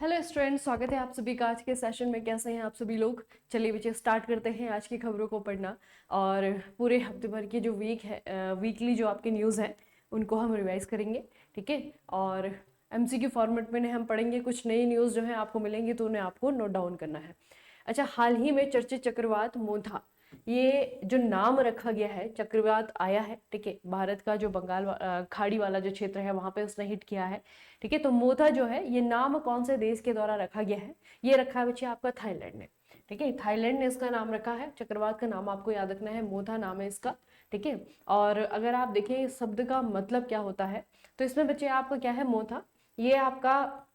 Hello students, स्वागत है आप सभी का आज के सेशन में। कैसे हैं आप सभी लोग? चलिए बच्चे, स्टार्ट करते हैं आज की खबरों को पढ़ना और पूरे हफ्ते भर की जो वीक है, वीकली जो आपकी न्यूज़ है उनको हम रिवाइज करेंगे। ठीक है, और एमसीक्यू फॉर्मेट में हम पढ़ेंगे। कुछ नई न्यूज़ जो है आपको मिलेंगी तो उन्हें आपको नोट डाउन करना है। अच्छा, हाल ही में चर्चित चक्रवात मोंथा, ये जो नाम रखा गया है, चक्रवात आया है, ठीक है, भारत का जो खाड़ी वाला जो क्षेत्र है वहां पे उसने हिट किया है। ठीक है, तो मोथा जो है ये नाम कौन से देश के द्वारा रखा गया है? ये रखा है बच्चे आपका थाईलैंड ने। ठीक है, थाईलैंड ने इसका नाम रखा है। चक्रवात का नाम आपको याद रखना है, मोथा नाम है इसका। ठीक है, और अगर आप देखें इस शब्द का मतलब क्या होता है, तो इसमें बच्चे आपका क्या है, मोथा ये आपका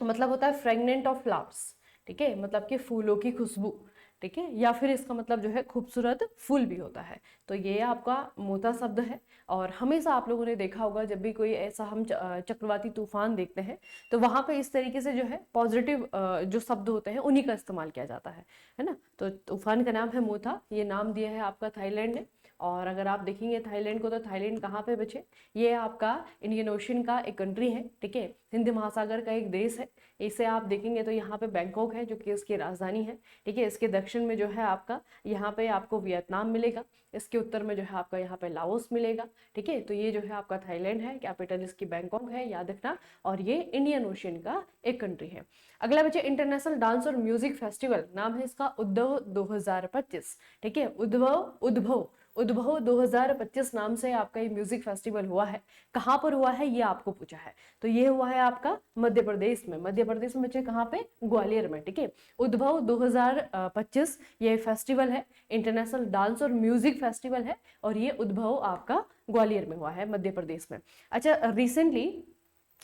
मतलब होता है फ्रेगनेंट ऑफ फ्लावर्स। ठीक है, मतलब कि फूलों की खुशबू। ठीक है, या फिर इसका मतलब जो है खूबसूरत फूल भी होता है। तो ये आपका मोता शब्द है। और हमेशा आप लोगों ने देखा होगा जब भी कोई ऐसा हम चक्रवाती तूफान देखते हैं तो वहां पे इस तरीके से जो है पॉजिटिव जो शब्द होते हैं उन्हीं का इस्तेमाल किया जाता है ना। तो तूफान का नाम है मोथा, ये नाम दिया है आपका थाईलैंड ने। और अगर आप देखेंगे थाईलैंड को, तो थाईलैंड कहाँ पे बचे? ये आपका इंडियन ओशन का एक कंट्री है। ठीक है, हिंद महासागर का एक देश है। इसे आप देखेंगे तो यहाँ पे बैंकॉक है जो कि इसकी राजधानी है। ठीक है, इसके दक्षिण में जो है आपका यहाँ पे आपको वियतनाम मिलेगा। इसके उत्तर में जो है आपका यहाँ पे लाओस मिलेगा। ठीक है, तो ये जो है आपका थाईलैंड है, कैपिटल इसकी बैंकॉक है, याद रखना। और ये इंडियन ओशियन का एक कंट्री है। अगला बच्चे, इंटरनेशनल डांस और म्यूजिक फेस्टिवल, नाम है इसका उद्भव 2025। ठीक है, उद्भव उद्भव उद्भव 2025 नाम से आपका ये म्यूजिक फेस्टिवल हुआ है। कहाँ पर हुआ है ये आपको पूछा है, तो ये हुआ है आपका मध्य प्रदेश में। मध्य प्रदेश में बच्चे कहाँ पे? ग्वालियर में। ठीक है, उद्भव 2025 ये फेस्टिवल है, इंटरनेशनल डांस और म्यूजिक फेस्टिवल है। और ये उद्भव आपका ग्वालियर में हुआ है, मध्य प्रदेश में। अच्छा, रिसेंटली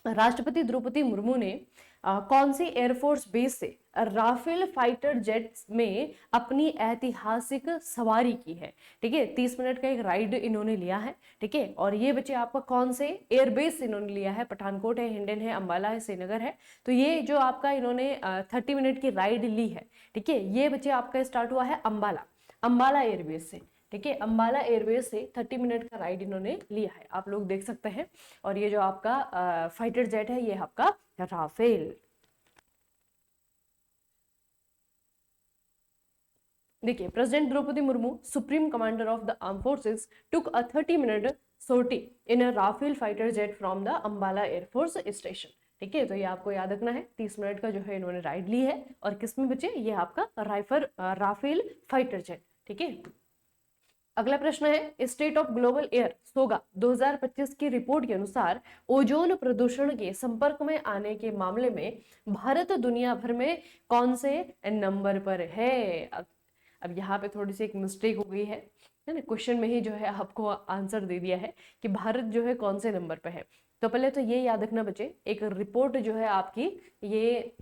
राष्ट्रपति द्रौपदी मुर्मू ने कौन सी एयरफोर्स बेस से राफेल फाइटर जेट्स में अपनी ऐतिहासिक सवारी की है? ठीक है, 30 मिनट का एक राइड इन्होंने लिया है। ठीक है, और ये बच्चे आपका कौन से एयरबेस इन्होंने लिया है? पठानकोट है, हिंडन है, अंबाला है, श्रीनगर है। तो ये जो आपका इन्होंने 30 मिनट की राइड ली है, ठीक है, ये बच्चे आपका स्टार्ट हुआ है अंबाला, अंबाला एयरबेस से। ठीक है, अंबाला एयरवेज से 30 मिनट का राइड इन्होंने लिया है, आप लोग देख सकते हैं। और ये जो आपका फाइटर जेट है ये आपका राफेल। देखिए, president Droupadi Murmu, supreme commander of the arm forces, took a 30 minute sortie in a Rafale fighter jet from the Ambala air force station. ठीक है, तो ये आपको याद रखना है, 30 मिनट का जो है इन्होंने राइड ली है। और किसमें बचे? ये आपका राफेल फाइटर जेट। ठीक है, अगला प्रश्न है, स्टेट ऑफ ग्लोबल एयर सोगा 2025 की रिपोर्ट के अनुसार ओजोन प्रदूषण के संपर्क में आने के मामले में भारत दुनिया भर में कौन से नंबर पर है? अब यहाँ पे थोड़ी सी एक मिस्टेक हो गई है ना, क्वेश्चन में ही जो है आपको आंसर दे दिया है कि भारत जो है कौन से नंबर पे है। तो पहले तो ये याद रखना बच्चे, एक रिपोर्ट जो है आपकी ये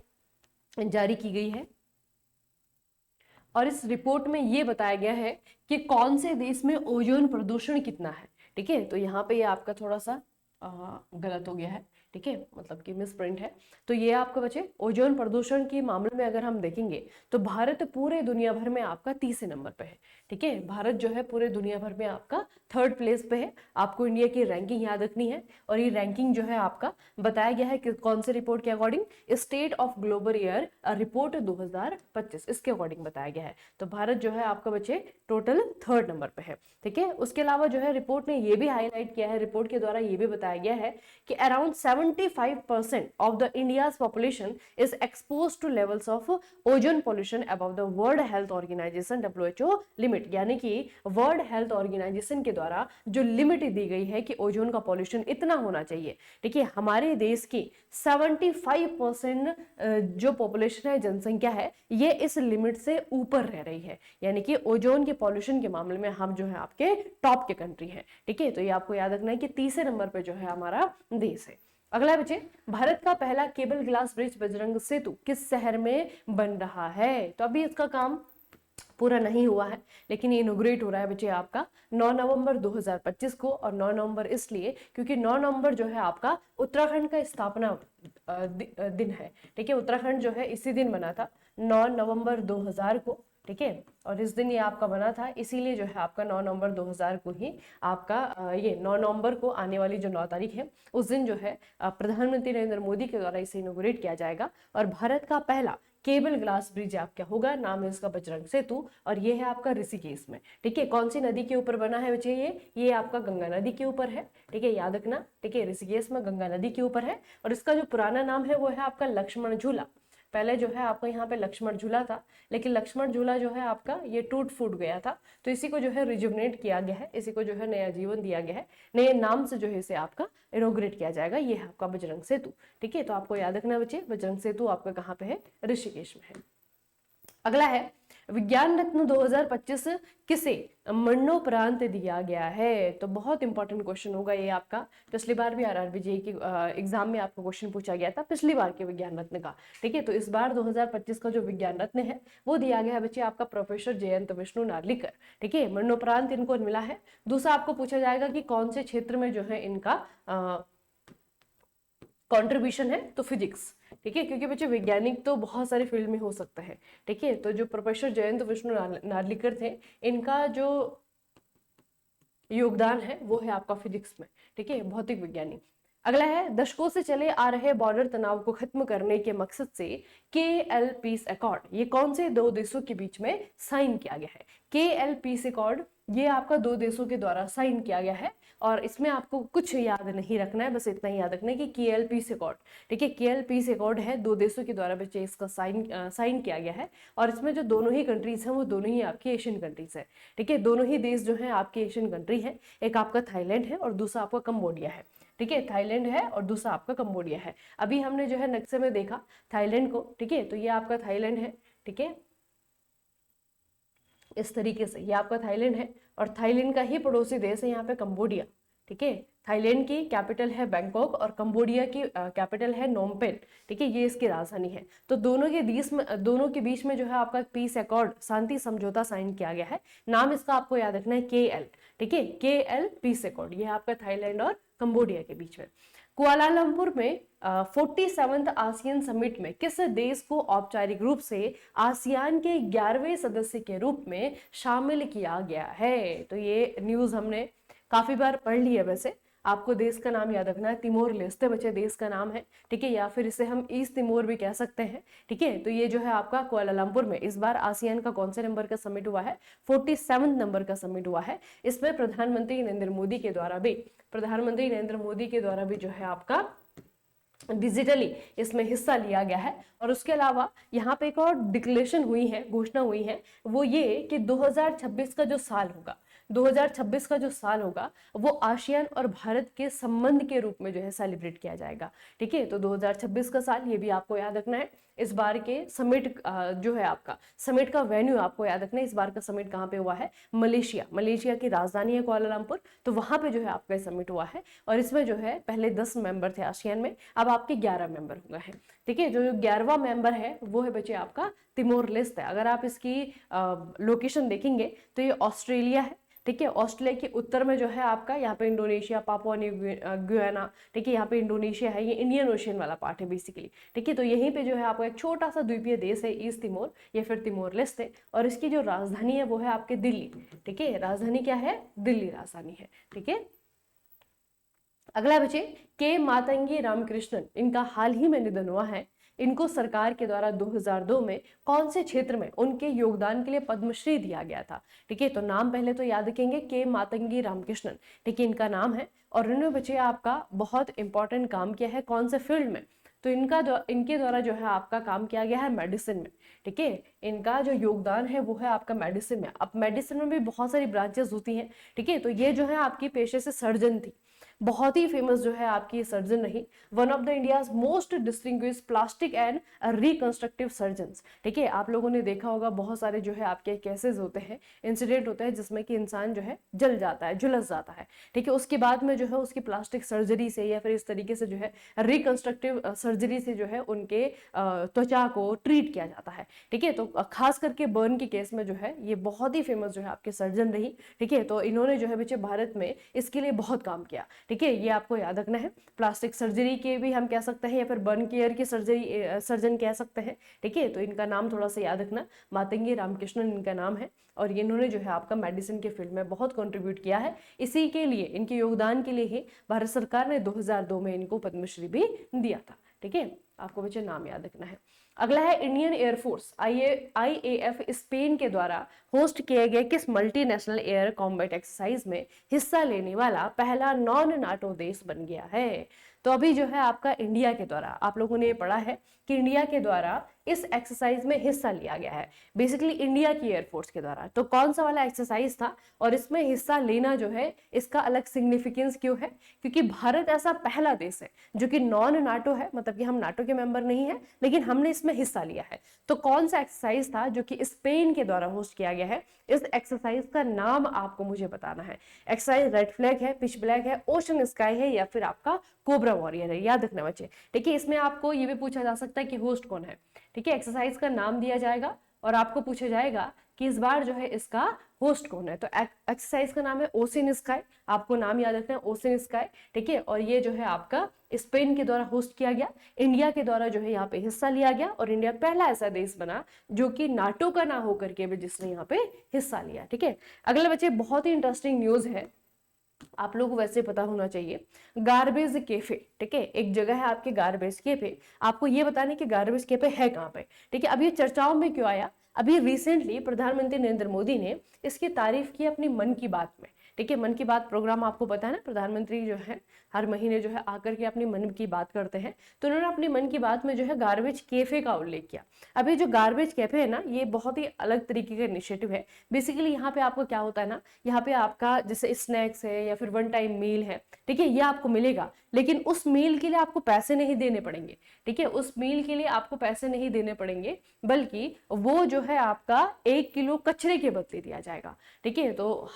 जारी की गई है और इस रिपोर्ट में ये बताया गया है कि कौन से देश में ओजोन प्रदूषण कितना है। ठीक है, तो यहाँ पे ये आपका थोड़ा सा गलत हो गया है। ठीक है, मतलब कि मिस प्रिंट है। तो ये आपका बचे, ओजोन प्रदूषण के मामले में अगर हम देखेंगे तो भारत पूरे दुनिया भर में आपका 30 नंबर पे है। ठीक है, भारत जो है पूरे दुनिया भर में आपका 3rd प्लेस पे है। आपको इंडिया की रैंकिंग याद रखनी है। और ये रैंकिंग जो है आपका बताया गया है कि कौन से रिपोर्ट के according? State of global air report 2025, इसके अकॉर्डिंग बताया गया है। तो भारत जो है आपका बच्चे टोटल 3rd नंबर पे है। ठीक है, उसके अलावा जो है रिपोर्ट ने ये भी हाईलाइट किया है, रिपोर्ट के द्वारा ये भी बताया गया है कि around 75% of the India's population is expose to levels of ozone pollution above the world health organization WHO limit. यानी कि वर्ल्ड हेल्थ ऑर्गेनाइजेशन के द्वारा जो लिमिट दी गई है कि ओजोन का पॉल्यूशन इतना होना चाहिए। देखिए, हमारे देश की 75% जो पॉपुलेशन है, जनसंख्या है, ये इस लिमिट से ऊपर रह रही है। यानी कि ओजोन के पॉल्यूशन के मामले में हम जो है आपके टॉप के कंट्री हैं। ठीक है, तो ये आपको याद रखना है कि तीसरे नंबर पे जो है हमारा देश है। अगला बच्चे, भारत का पहला केबल ग्लास ब्रिज बजरंग सेतु किस शहर में बन रहा है? तो अभी इसका काम पूरा नहीं हुआ है, लेकिन ये इनोग्रेट हो रहा है बच्चे आपका 9 नवंबर 2025 को। और 9 नवंबर इसलिए क्योंकि 9 नवंबर जो है आपका उत्तराखंड का स्थापना दिन है। ठीक है, उत्तराखंड जो है इसी दिन बना था, 9 नवंबर 2000 को। ठीक है। और इस दिन ये आपका बना था, इसीलिए जो है आपका 9 नवंबर 2000 को ही आपका ये 9 नवंबर को आने वाली जो 9 तारीख है उस दिन जो है प्रधानमंत्री नरेंद्र मोदी के द्वारा इसे इनोग्रेट किया जाएगा। और भारत का पहला केबल ग्लास ब्रिज आपका होगा, नाम है इसका बजरंग सेतु, और ये है आपका ऋषिकेश में। ठीक है, कौन सी नदी के ऊपर बना है बच्चे? ये आपका गंगा नदी के ऊपर है। ठीक है, याद रखना। ठीक है, ऋषिकेश में गंगा नदी के ऊपर है। और इसका जो पुराना नाम है वो है आपका लक्ष्मण झूला। पहले जो है आपका यहाँ पे लक्ष्मण झूला था, लेकिन लक्ष्मण झूला जो है आपका ये टूट फूट गया था, तो इसी को जो है रिजुवनेट किया गया है, इसी को जो है नया जीवन दिया गया है, नए नाम से जो है इसे आपका इनोग्रेट किया जाएगा। ये है आपका बजरंग सेतु। ठीक है, तो आपको याद रखना बच्चे, बजरंग सेतु आपका कहाँ पे है? ऋषिकेश में है। अगला है विज्ञान रत्न 2025 किसे मरणोपरांत दिया गया है? तो बहुत इंपॉर्टेंट क्वेश्चन होगा ये आपका। पिछली बार भी आरआरबी जेईई की एग्जाम में आपको क्वेश्चन पूछा गया था पिछली बार के विज्ञान रत्न का। ठीक है, तो इस बार 2025 का जो विज्ञान रत्न है वो दिया गया है बच्चे आपका प्रोफेसर जयंत विष्णु नार्लिकर। ठीक है, मरणोपरांत इनको मिला है। दूसरा आपको पूछा जाएगा कि कौन से क्षेत्र में जो है इनका कंट्रीब्यूशन है, तो फिजिक्स। ठीक है, क्योंकि बच्चे वैज्ञानिक तो बहुत सारे फील्ड में हो सकते हैं। ठीक है, तो जो प्रोफेसर जयंत विष्णु नार्लिकर थे, इनका जो योगदान है वो है आपका फिजिक्स में। ठीक है, भौतिक विज्ञानी। अगला है दशकों से चले आ रहे बॉर्डर तनाव को खत्म करने के मकसद से KL पीस अकॉर्ड, ये कौन से दो देशों के बीच में साइन किया गया है? KL पीस अकॉर्ड ये आपका दो देशों के द्वारा साइन किया गया है। और इसमें आपको कुछ याद नहीं रखना है, बस इतना ही याद रखना है कि KL पीस अकॉर्ड। ठीक है, KL पीस अकॉर्ड है, दो देशों के द्वारा बच्चे इसका साइन किया गया है। और इसमें जो दोनों ही कंट्रीज हैं वो दोनों ही आपकी एशियन कंट्रीज है। ठीक है, दोनों ही देश जो है आपके एशियन कंट्री है, एक आपका थाईलैंड है और दूसरा आपका कंबोडिया है। ठीक है, थाईलैंड है और दूसरा आपका कंबोडिया है। अभी हमने जो है नक्शे में देखा थाईलैंड को। ठीक है, तो ये आपका थाईलैंड है। ठीक है, इस तरीके से ये आपका थाईलैंड है और थाईलैंड का ही पड़ोसी देश है यहाँ पे कंबोडिया। ठीक है, थाईलैंड की कैपिटल है बैंकॉक और कंबोडिया की कैपिटल है नोमपेन। ठीक है, ये इसकी राजधानी है। तो दोनों के बीच में जो है आपका पीस अकॉर्ड, शांति समझौता साइन किया गया है। नाम इसका आपको याद रखना है KL। ठीक है, KL पीस अकॉर्ड, ये आपका थाईलैंड और कंबोडिया के बीच में। कुआलालंपुर में 47th आसियान समिट में किस देश को औपचारिक रूप से आसियान के 11वें सदस्य के रूप में शामिल किया गया है? तो ये न्यूज हमने काफी बार पढ़ ली है। वैसे आपको देश का नाम याद रखना है, तिमोर लेस्ते बच्चे देश का नाम है। ठीक है, या फिर इसे हम ईस्ट तिमोर भी कह सकते हैं। ठीक है, तो ये जो है आपका कुआलालंपुर में इस बार आसियान का कौन से नंबर का समिट हुआ है? 47 नंबर का समिट हुआ है। इसमें प्रधानमंत्री नरेंद्र मोदी के द्वारा भी जो है आपका डिजिटली इसमें हिस्सा लिया गया है। और उसके अलावा यहाँ पे एक और डिक्लेरेशन हुई है, घोषणा हुई है, वो ये कि 2026 का जो साल होगा, 2026 का जो साल होगा वो आसियान और भारत के संबंध के रूप में जो है सेलिब्रेट किया जाएगा। ठीक है, तो 2026 का साल, ये भी आपको याद रखना है। इस बार के समिट जो है आपका समिट का वेन्यू आपको याद रखना है। इस बार का समिट कहाँ पे हुआ है? मलेशिया की राजधानी है कुआलालंपुर, तो वहां पे जो है आपका समिट हुआ है। और इसमें जो है पहले 10 मेंबर थे आसियान में, अब आपके 11 मेंबर हो गए हैं। ठीक है, जो 11वां मेंबर है वो है बच्चे आपका तिमोर लेस्ते है। अगर आप इसकी लोकेशन देखेंगे तो ये ऑस्ट्रेलिया है। ठीक है, ऑस्ट्रेलिया के उत्तर में जो है आपका यहाँ पे इंडोनेशिया, पापुआ न्यू गियाना। ठीक है, यहाँ पे इंडोनेशिया है, ये इंडियन ओशियन वाला पार्ट है बेसिकली। ठीक है, तो यहीं पे जो है आपका एक छोटा सा द्वीपीय देश है ईस्ट तिमोर या फिर तिमोर लेस्ते, और इसकी जो राजधानी है वो है आपके दिल्ली। ठीक है, राजधानी क्या है? दिल्ली राजधानी है। ठीक है, अगला बच्चे के मातंगी रामकृष्णन, इनका हाल ही में निधन हुआ है। इनको सरकार के द्वारा 2002 में कौन से क्षेत्र में उनके योगदान के लिए पद्मश्री दिया गया था? ठीक है, तो नाम पहले तो याद रखेंगे, के मातंगी रामकृष्णन। ठीक है, इनका नाम है। और इन्होंने बच्चे आपका बहुत इंपॉर्टेंट काम किया है, कौन से फील्ड में? तो इनके द्वारा जो है आपका काम किया गया है मेडिसिन में। ठीक है, इनका जो योगदान है वो है आपका मेडिसिन में। अब मेडिसिन में भी बहुत सारी ब्रांचेस होती हैं। ठीक है, तो ये जो है आपकी पेशे से सर्जन थी, बहुत ही फेमस जो है आपकी सर्जन रही, one of the India's most distinguished plastic and reconstructive surgeons. ठीक है, आप लोगों ने देखा होगा बहुत सारे जो है आपके केसेस होते हैं, इंसिडेंट होते हैं जिसमें कि इंसान जो है जल जाता है, झुलस जाता है। ठीक है, उसके बाद में जो है उसकी प्लास्टिक सर्जरी से या फिर इस तरीके से जो है रिकंस्ट्रक्टिव सर्जरी से जो है उनके त्वचा को ट्रीट किया जाता है। ठीक है, तो खास करके बर्न के केस में जो है ये बहुत ही फेमस जो है आपके सर्जन रही। ठीक है, तो इन्होंने जो है बच्चे भारत में इसके लिए बहुत काम किया। ठीक है, ये आपको याद रखना है। प्लास्टिक सर्जरी के भी हम कह सकते हैं, या फिर बर्न केयर के सर्जन कह सकते हैं। ठीक है, तो इनका नाम थोड़ा सा याद रखना, मातंगी रामकृष्णन इनका नाम है, और इन्होंने जो है आपका मेडिसिन के फील्ड में बहुत कंट्रीब्यूट किया है। इसी के लिए, इनके योगदान के लिए ही भारत सरकार ने 2002 में इनको पद्मश्री भी दिया था। ठीक है, आपको बच्चे नाम याद रखना है। अगला है इंडियन एयरफोर्स IAF स्पेन के द्वारा होस्ट किए गए किस मल्टीनेशनल एयर कॉम्बैट एक्सरसाइज में हिस्सा लेने वाला पहला नॉन नाटो देश बन गया है। तो अभी जो है आपका इंडिया के द्वारा, आप लोगों ने ये पढ़ा है कि इंडिया के द्वारा इस एक्सरसाइज में हिस्सा लिया गया है, बेसिकली इंडिया की एयरफोर्स के द्वारा। तो कौन सा वाला एक्सरसाइज था और इसमें हिस्सा लेना जो है इसका अलग सिग्निफिकेंस क्यों है? क्योंकि भारत ऐसा पहला देश है जो कि नॉन नाटो है, मतलब कि हम नाटो के मेंबर नहीं है, लेकिन हमने इसमें हिस्सा लिया है। तो कौन सा एक्सरसाइज था जो कि स्पेन के द्वारा होस्ट किया गया है? इस एक्सरसाइज का नाम आपको मुझे बताना है। एक्सरसाइज रेड फ्लैग है, पिच ब्लैक है, ओशन स्काई है, या फिर आपका कोबरा वॉरियर है। याद रखना बच्चे। ठीक है, इसमें आपको ये भी पूछा जा सकता है कि होस्ट कौन है। ठीक है, एक्सरसाइज का नाम दिया जाएगा और आपको पूछा जाएगा कि इस बार जो है इसका होस्ट कौन है। तो एक्सरसाइज का नाम है ओशन स्काई, आपको नाम याद रखना है ओशन स्काई। ठीक है, और ये जो है आपका स्पेन के द्वारा होस्ट किया गया, इंडिया के द्वारा जो है यहाँ पे हिस्सा लिया गया, और इंडिया पहला ऐसा देश बना जो कि नाटो का ना होकर के भी जिसने यहाँ पे हिस्सा लिया। ठीक है, अगले बच्चे बहुत ही इंटरेस्टिंग न्यूज है, आप लोगों को वैसे पता होना चाहिए। गार्बेज कैफे, ठीक है, एक जगह है आपके गार्बेज कैफे, आपको ये बताने कि गार्बेज कैफे है कहाँ पे। ठीक है, अब ये चर्चाओं में क्यों आया? अभी रिसेंटली प्रधानमंत्री नरेंद्र मोदी ने इसकी तारीफ की अपनी मन की बात में। ठीक है, मन की बात प्रोग्राम आपको पता है ना, प्रधानमंत्री जो है हर महीने जो है आकर के अपनी मन की बात करते हैं। तो उन्होंने अपनी मन की बात में जो है गार्बेज कैफे का उल्लेख किया। अभी जो गार्बेज कैफे है ना, ये बहुत ही अलग तरीके का इनिशिएटिव है। बेसिकली यहाँ पे आपको क्या होता है ना, यहाँ पे आपका जैसे स्नैक्स है या फिर वन टाइम मील है, ठीक है, ये आपको मिलेगा, लेकिन उस मील के लिए आपको पैसे नहीं देने पड़ेंगे। ठीक है, उस मील के लिए आपको पैसे नहीं देने पड़ेंगे, बल्कि वो जो है आपका 1 किलो कचरे के बदले दिया जाएगा। ठीक है, तो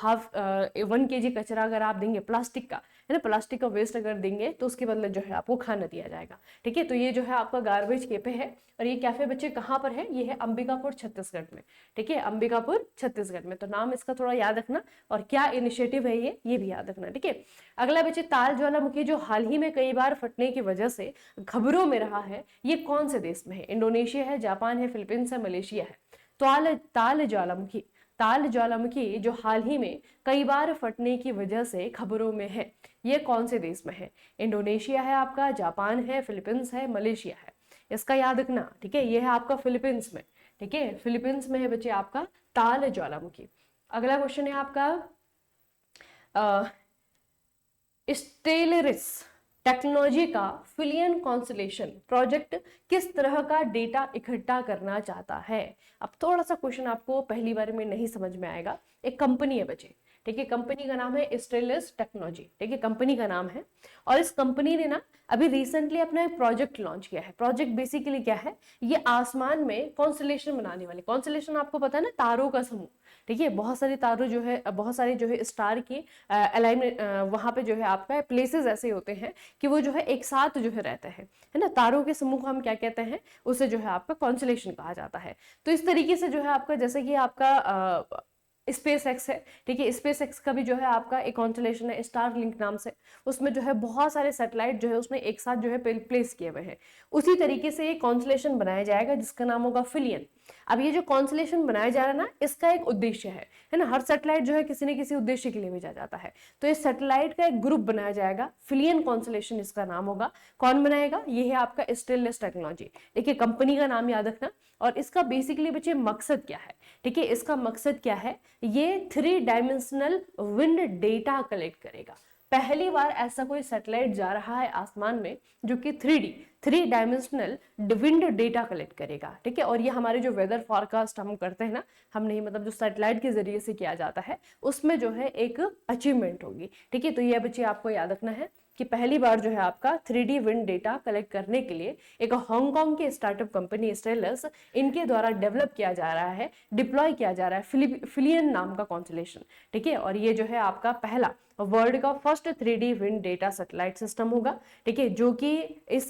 1 kg कचरा अगर आप देंगे प्लास्टिक का, है ना, प्लास्टिक का वेस्ट अगर देंगे तो उसके बदले जो है आपको खाना दिया जाएगा। ठीक है, तो ये जो है आपका गार्बेज कैफे है, और ये कैफे बच्चे कहाँ पर है? ये है अंबिकापुर छत्तीसगढ़ में। ठीक है, अंबिकापुर छत्तीसगढ़ में। तो नाम इसका थोड़ा याद रखना, और क्या इनिशिएटिव है ये भी याद रखना। ठीक है, अगला बच्चे ताल ज्वालामुखी जो हाल ही में कई बार फटने की वजह से खबरों में रहा है, ये कौन से देश में है? इंडोनेशिया है, जापान है, फिलीपींस है, मलेशिया है। ताल ज्वालामुखी जो हाल ही में कई बार फटने की वजह से खबरों में है, ये कौन से देश में है? इंडोनेशिया है आपका, जापान है, फिलीपींस है, मलेशिया है। इसका याद रखना। ठीक है, ये है आपका फिलीपींस में। ठीक है, फिलीपींस में है बच्चे आपका ताल ज्वालामुखी। अगला क्वेश्चन है आपका स्टेलरिस टेक्नोलॉजी का फिलियन कॉन्स्टलेशन प्रोजेक्ट किस तरह का डेटा इकट्ठा करना चाहता है? अब थोड़ा सा क्वेश्चन आपको पहली बार में नहीं समझ में आएगा। एक कंपनी है बच्चे, ठीक है, कंपनी का नाम है स्टेलरिस टेक्नोलॉजी। ठीक है, कंपनी का नाम है, और इस कंपनी ने ना अभी रिसेंटली अपना एक प्रोजेक्ट लॉन्च किया है। प्रोजेक्ट बेसिकली क्या है? ये आसमान में कॉन्स्टलेशन बनाने वाले, कॉन्स्टलेशन आपको पता है ना, तारों का समूह। ठीक है, बहुत सारे तारों जो है, बहुत सारे जो है स्टार की अलाइनमेंट, वहां पे जो है आपका प्लेसेस ऐसे होते हैं कि वो जो है एक साथ जो है रहते हैं, है ना। तारों के समूह को हम क्या कहते हैं? उसे जो है आपका कॉन्स्टलेशन कहा जाता है। तो इस तरीके से जो है आपका, जैसे कि आपका स्पेस एक्स है, ठीक है, स्पेस एक्स का भी जो है आपका एक कॉन्स्टलेशन है स्टार लिंक नाम से, उसमें जो है बहुत सारे सैटेलाइट जो है उसमें एक साथ जो है प्लेस किए हुए हैं। उसी तरीके से एक कॉन्स्टलेशन बनाया जाएगा जिसका नाम होगा फिलियन। अब ये जो कॉन्स्टलेशन बनाया जा रहा है ना, इसका एक उद्देश्य है ना, हर सैटेलाइट जो है किसी न किसी उद्देश्य के लिए भेजा जाता है। तो इस सैटेलाइट का एक ग्रुप बनाया जाएगा, फिलियन कॉन्स्टलेशन इसका नाम होगा। कौन बनाएगा? ये है आपका स्टेललेस टेक्नोलॉजी। देखिए, कंपनी का नाम याद रखना। और इसका बेसिकली बच्चे मकसद क्या है? ठीक है, इसका मकसद क्या है? ये 3 डायमेंशनल विंड डेटा कलेक्ट करेगा। पहली बार ऐसा कोई सैटेलाइट जा रहा है आसमान में जो कि 3 डायमेंशनल विंड डेटा कलेक्ट करेगा। ठीक है, और ये हमारे जो वेदर फॉरकास्ट हम करते हैं ना, हम नहीं, मतलब जो सैटेलाइट के जरिए से किया जाता है, उसमें जो है एक अचीवमेंट होगी। ठीक है, तो ये बच्चे आपको याद रखना है कि पहली बार जो है आपका 3D विंड डेटा कलेक्ट करने के लिए एक हांगकांग की स्टार्टअप कंपनी स्टेलस, इनके द्वारा डेवलप किया जा रहा है, डिप्लॉय किया जा रहा है फिलियन नाम का कॉन्स्टलेशन। ठीक है, और ये जो है आपका पहला वर्ल्ड का first 3D wind data satellite system होगा। ठीक है, जो कि इस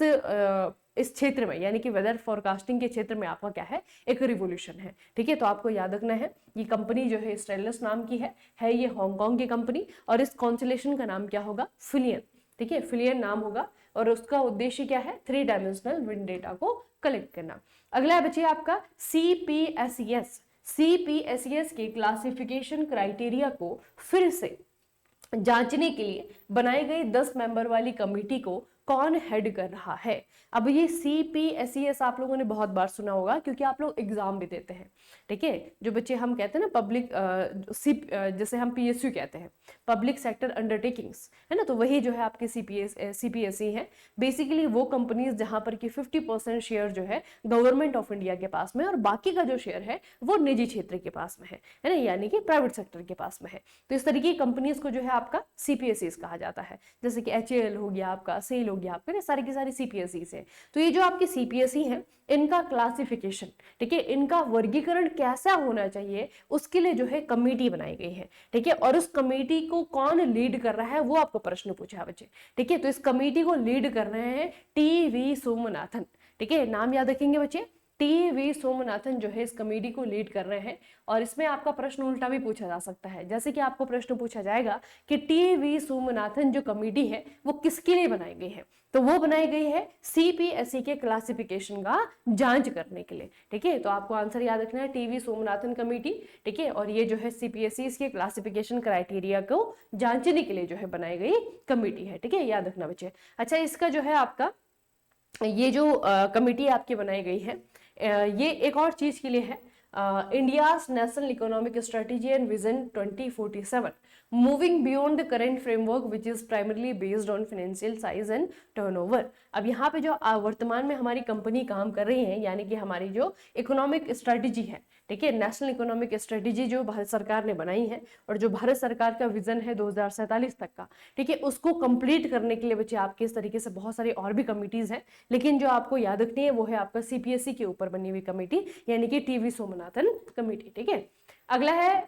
क्षेत्र में, यानी कि वेदर फोरकास्टिंग के क्षेत्र में आपका क्या है? एक रिवोल्यूशन है। ठीक है, तो आपको याद रखना है ये कंपनी जो है स्टेलस नाम की है ये हांगकांग की कंपनी, और इस कॉन्स्टलेशन का नाम क्या होगा? फिलियन। ठीक है, फिलियन नाम होगा और उसका उद्देश्य क्या है, 3 डायमेंशनल विंड डेटा को कलेक्ट करना। अगला है बच्चे आपका CPSES। CPSES के क्लासिफिकेशन क्राइटेरिया को फिर से जांचने के लिए बनाई गई 10 मेंबर वाली कमेटी को कौन हेड कर रहा है। अब ये CPSES आप लोगों ने बहुत बार सुना होगा क्योंकि आप लोग एग्जाम भी देते हैं, ठीक है। जो बच्चे हम कहते हैं ना पब्लिक जैसे हम PSU कहते हैं, पब्लिक सेक्टर अंडरटेकिंग्स, है ना, तो वही जो है आपके CPSE है। बेसिकली वो कंपनीज जहां पर कि 50% शेयर जो है गवर्नमेंट ऑफ इंडिया के पास में और बाकी का जो शेयर है वो निजी क्षेत्र के पास में है ना, यानी कि प्राइवेट सेक्टर के पास में है। तो इस तरीके की कंपनीज को जो है आपका CPSEs कहा जाता है, जैसे कि HAL हो गया आपका, सेल हो गया आपका, ये सारी की सारी CPSEs है। तो ये जो आपकी CPSE है इनका क्लासिफिकेशन, ठीक है, इनका वर्गीकरण कैसा होना चाहिए उसके लिए जो है कमेटी बनाई गई है, ठीक है। और उस कमेटी को कौन लीड कर रहा है वो आपको प्रश्न पूछा बच्चे, ठीक है। तो इस कमेटी को लीड कर रहे हैं TV सोमनाथन, ठीक है, नाम याद रखेंगे बच्चे, TV सोमनाथन जो है इस कमेटी को लीड कर रहे हैं। और इसमें आपका प्रश्न उल्टा भी पूछा जा सकता है, जैसे कि आपको प्रश्न पूछा जाएगा कि TV सोमनाथन जो कमेटी है वो किसके लिए बनाई गई है, तो वो बनाई गई है CPSE के क्लासिफिकेशन का जांच करने के लिए, ठीक है। तो आपको आंसर याद रखना है TV सोमनाथन कमेटी, ठीक है। और ये जो है CPSE के क्लासिफिकेशन क्राइटेरिया को जांचने के लिए जो है बनाई गई कमेटी है, ठीक है, याद रखना बच्चे। अच्छा, इसका जो है आपका ये जो कमेटी आपकी बनाई गई है ये एक और चीज के लिए है, India's national economic strategy and vision 2047 moving beyond the current framework which is primarily based on financial size and turnover. अब यहाँ पे जो वर्तमान में हमारी कंपनी काम कर रही है, यानी कि हमारी जो इकोनॉमिक स्ट्रेटेजी है, ठीक है, नेशनल इकोनॉमिक स्ट्रेटेजी जो भारत सरकार ने बनाई है और जो भारत सरकार का विजन है 2047 तक का, ठीक है, उसको कंप्लीट करने के लिए बच्चे आपके इस तरीके से बहुत सारी और भी कमिटीज हैं, लेकिन जो आपको याद रखनी है वो है आपका CPSE के ऊपर बनी हुई कमेटी, यानी कि TV सोमनाथन कमेटी, ठीक है। अगला है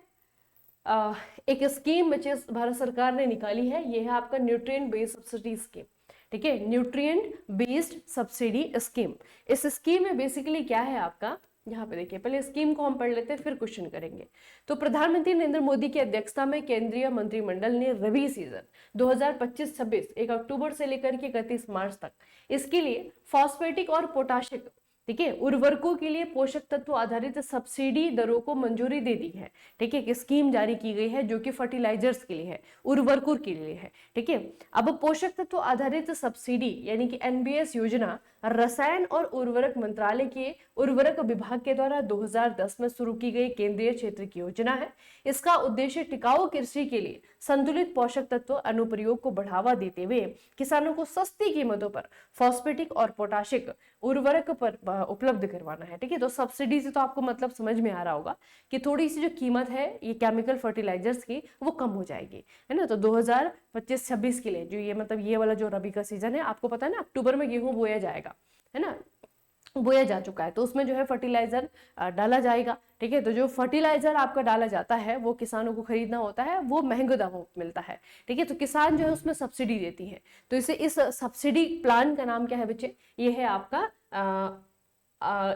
एक स्कीम बच्चे भारत सरकार ने निकाली है, ये है आपका न्यूट्रिएंट बेस्ड सब्सिडी स्कीम, ठीक है, न्यूट्रिएंट बेस्ड सब्सिडी स्कीम। इस स्कीम में बेसिकली क्या है आपका, यहाँ पे देखिए, पहले स्कीम को हम पढ़ लेते हैं फिर क्वेश्चन करेंगे। तो प्रधानमंत्री नरेंद्र मोदी की अध्यक्षता में केंद्रीय मंत्रिमंडल ने रबी सीजन 2025-26 1 अक्टूबर से लेकर के 31 मार्च तक इसके लिए फॉस्फेटिक और पोटाशिक, ठीक है, उर्वरकों के लिए पोषक तत्व आधारित सब्सिडी दरों को मंजूरी दे दी है, ठीक है, कि स्कीम जारी की गई है जो कि फर्टिलाइजर्स के लिए है, उर्वरकों के लिए है, ठीक है। अब पोषक तत्व आधारित सब्सिडी यानी कि NBS योजना रसायन और उर्वरक मंत्रालय के उर्वरक विभाग के द्वारा 2010 में शुरू की गई केंद्रीय क्षेत्र की योजना है। इसका उद्देश्य टिकाऊ कृषि के लिए संतुलित पोषक तत्व अनुप्रयोग को बढ़ावा देते हुए किसानों को सस्ती कीमतों पर फॉस्फेटिक और पोटाशिक उर्वरक पर उपलब्ध करवाना है, ठीक है। तो सब्सिडी से तो आपको मतलब समझ में आ रहा होगा कि थोड़ी सी जो कीमत है ये केमिकल फर्टिलाइजर्स की वो कम हो जाएगी, है ना। तो 2025-26 के लिए जो ये मतलब ये वाला जो रबी का सीजन है, आपको पता है ना अक्टूबर में गेहूं बोया जाएगा, है ना, बोया जा चुका है, तो उसमें जो है फर्टिलाइजर डाला जाएगा, ठीक है। तो जो फर्टिलाइजर आपका डाला जाता है वो किसानों को खरीदना होता है, वो महंगे दामों में मिलता है, ठीक है। तो किसान जो है उसमें सब्सिडी देती है, तो इसे इस सब्सिडी प्लान का नाम क्या है बच्चे, ये है आपका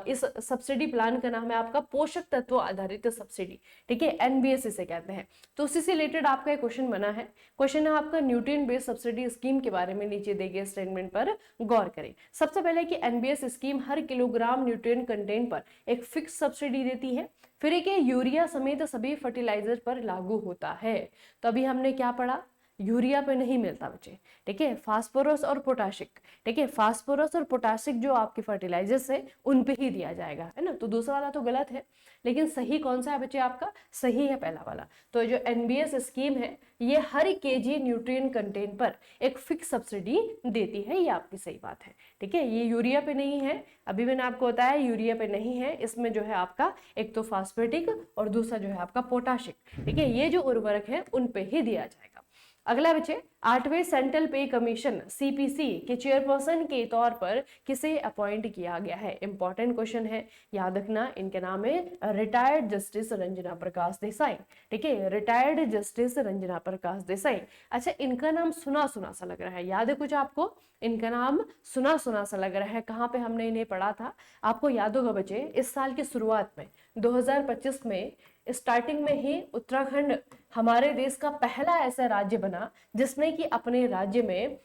इस सब्सिडी प्लान का नाम है आपका पोषक तत्व आधारित सब्सिडी, ठीक है, NBS इसे कहते हैं। तो उसी से रिलेटेड आपका एक क्वेश्चन बना है, क्वेश्चन है आपका न्यूट्रिएंट बेस्ड सब्सिडी स्कीम के बारे में, नीचे दिए गए स्टेटमेंट पर गौर करें। सबसे पहले कि NBS स्कीम हर किलोग्राम न्यूट्रिएंट कंटेंट पर एक फिक्स सब्सिडी देती है, फिर एक यूरिया समेत सभी फर्टिलाइजर पर लागू होता है। तो अभी हमने क्या पढ़ा, यूरिया पे नहीं मिलता बच्चे, ठीक है, फास्फोरस और पोटाशिक, ठीक है, फास्फोरस और पोटाशिक जो आपके फर्टिलाइजर्स है उन पे ही दिया जाएगा, है ना। तो दूसरा वाला तो गलत है, लेकिन सही कौन सा है बच्चे आपका, सही है पहला वाला। तो जो NBS स्कीम है ये हर KG न्यूट्रिएंट कंटेंट पर एक फिक्स सब्सिडी देती है, ये आपकी सही बात है, ठीक है। ये यूरिया पे नहीं है, अभी मैंने आपको बताया यूरिया पे नहीं है, इसमें जो है आपका एक तो फास्फेटिक और दूसरा जो है आपका पोटाशिक, ठीक है, ये जो उर्वरक है उन पे ही दिया जाएगा। अगला बच्चे, 8वें सेंट्रल पे कमीशन CPC के चेयरपर्सन के तौर पर किसे अपॉइंट किया गया है, इंपॉर्टेंट क्वेश्चन है, याद रखना। इनके नाम है रिटायर्ड जस्टिस रंजना प्रकाश देसाई, ठीक है, रिटायर्ड जस्टिस रंजना प्रकाश देसाई। अच्छा, इनका नाम सुना सुना सा लग रहा है, याद है कुछ आपको, इनका नाम सुना सुना सा लग रहा है, कहाँ पे हमने इन्हें पढ़ा था, आपको याद होगा बच्चे, इस साल की शुरुआत में 2025 में स्टार्टिंग में ही उत्तराखंड हमारे देश का पहला ऐसा राज्य बना जिसने कि अपने राज्य में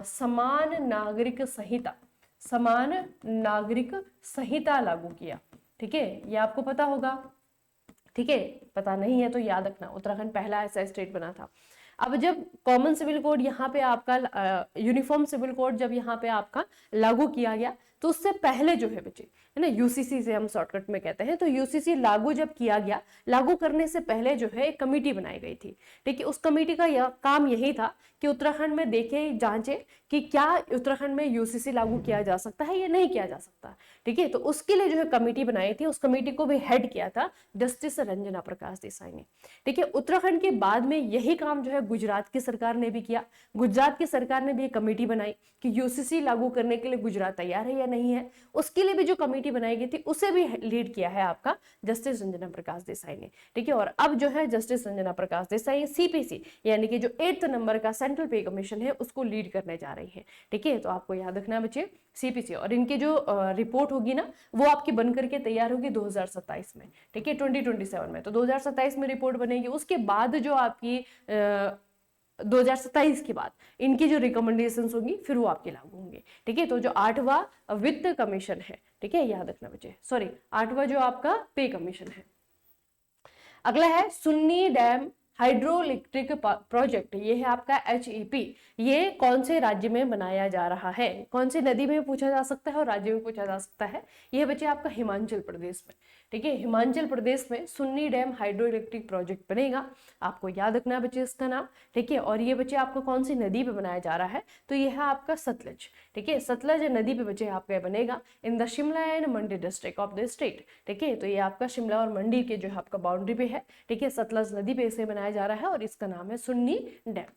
समान नागरिक संहिता लागू किया। ठीक है, ये आपको पता होगा। ठीक है, पता नहीं है तो याद रखना, उत्तराखंड पहला ऐसा स्टेट बना था। अब जब कॉमन सिविल कोड यहाँ पे आपका यूनिफॉर्म सिविल कोड जब यहाँ पे आपका लागू किया गया, तो उससे पहले जो है बच्चे, है ना, यूसीसी से हम शॉर्टकट में कहते हैं, तो यूसीसी लागू जब किया गया, लागू करने से पहले जो है एक कमेटी बनाई गई थी। ठीक है, उस कमेटी का काम यही था कि उत्तराखंड में देखे जांचे कि क्या उत्तराखंड में यूसीसी लागू किया जा सकता है या नहीं किया जा सकता। ठीक है, तो उसके लिए जो है कमेटी बनाई थी, उस कमेटी को भी हेड किया था जस्टिस रंजना प्रकाश देसाई ने। ठीक है, उत्तराखंड के बाद में यही काम जो है गुजरात की सरकार ने भी किया। गुजरात की सरकार ने भी एक कमेटी बनाई कि यूसीसी लागू करने के लिए गुजरात तैयार है या नहीं है। उसके लिए भी जो कमेटी बनाई गई थी उसे भी लीड किया है आपका जस्टिस रंजना प्रकाश देसाई ने। ठीक है, और अब जो है जस्टिस रंजना प्रकाश देसाई सीपीसी यानी कि जो 8th नंबर का सेंट्रल पे कमीशन है उसको लीड करने जा रही है। ठीक है, तो आपको याद रखना बच्चे सीपीसी, और इनकी जो रिपोर्ट होगी ना वो आपकी बन करके तैयार होगी 2027 में। ठीक है, 2027 में, तो 2027 में रिपोर्ट बनेगी। उसके बाद जो आपकी 2027 के बाद इनकी जो रिकमेंडेशंस होंगी फिर वो आपके लागू होंगे। ठीक है, तो जो 8वां वित्त कमीशन है, ठीक है, याद रखना बच्चे, सॉरी 8वां जो आपका पे कमीशन है। अगला है Sunni dam hydro electric project, ये है आपका HEP। ये कौन से राज्य में बनाया जा रहा है, कौन सी नदी में पूछा जा सकता है और राज्य में पूछा जा सकता है। ये बच्चे आपका हिमाचल प्रदेश में। ठीक है, हिमाचल प्रदेश में Sunni dam hydro electric project बनेगा, आपको याद रखना है बच्चे इसका नाम। ठीक है, और ये बच्चे आपको कौन सी नदी पे बनाया जा रहा है, तो ये है आपका सतलज। ठीक है, सतलज नदी पे बच्चे आपका बनेगा in the Shimla and Mandi district of the state. ठीक है, तो ये आपका शिमला और मंडी के जो है आपका बाउंड्री पे है। ठीक है, सतलज नदी पे इसे बनाया जा रहा है और इसका नाम है सुन्नी डैम।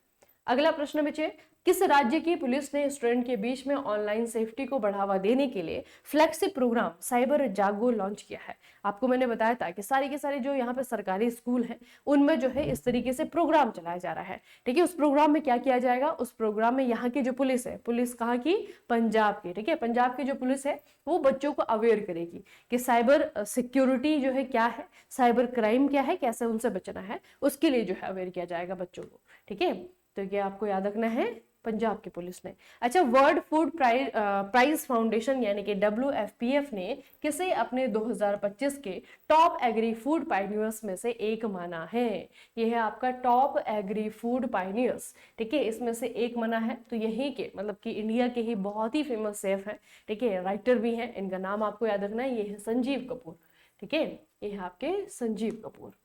अगला प्रश्न बच्चे, किस राज्य की पुलिस ने स्टूडेंट के बीच में ऑनलाइन सेफ्टी को बढ़ावा देने के लिए फ्लैगशिप प्रोग्राम साइबर जागो लॉन्च किया है। आपको मैंने बताया था कि सारे के सारे जो यहाँ पे सरकारी स्कूल हैं उनमें जो है इस तरीके से प्रोग्राम चलाया जा रहा है। ठीक है, उस प्रोग्राम में क्या किया जाएगा, उस प्रोग्राम में यहाँ की जो पुलिस है, पुलिस कहाँ की, पंजाब की। ठीक है, पंजाब की जो पुलिस है वो बच्चों को अवेयर करेगी कि साइबर सिक्योरिटी जो है क्या है, साइबर क्राइम क्या है, कैसे उनसे बचना है, उसके लिए जो है अवेयर किया जाएगा बच्चों को। ठीक है, तो ये आपको याद रखना है, पंजाब की पुलिस ने। अच्छा, वर्ल्ड फूड प्राइज फाउंडेशन यानी कि WFPF ने किसे अपने 2025 के टॉप एग्री फूड पाइनियर्स में से एक माना है। ये है आपका टॉप एग्री फूड पाइनियर्स। ठीक है, इसमें से एक माना है, तो यही के मतलब कि इंडिया के ही बहुत ही फेमस शेफ हैं। ठीक है, राइटर भी हैं, इनका नाम आपको याद रखना है, ये है संजीव कपूर। ठीक है, ये है आपके संजीव कपूर।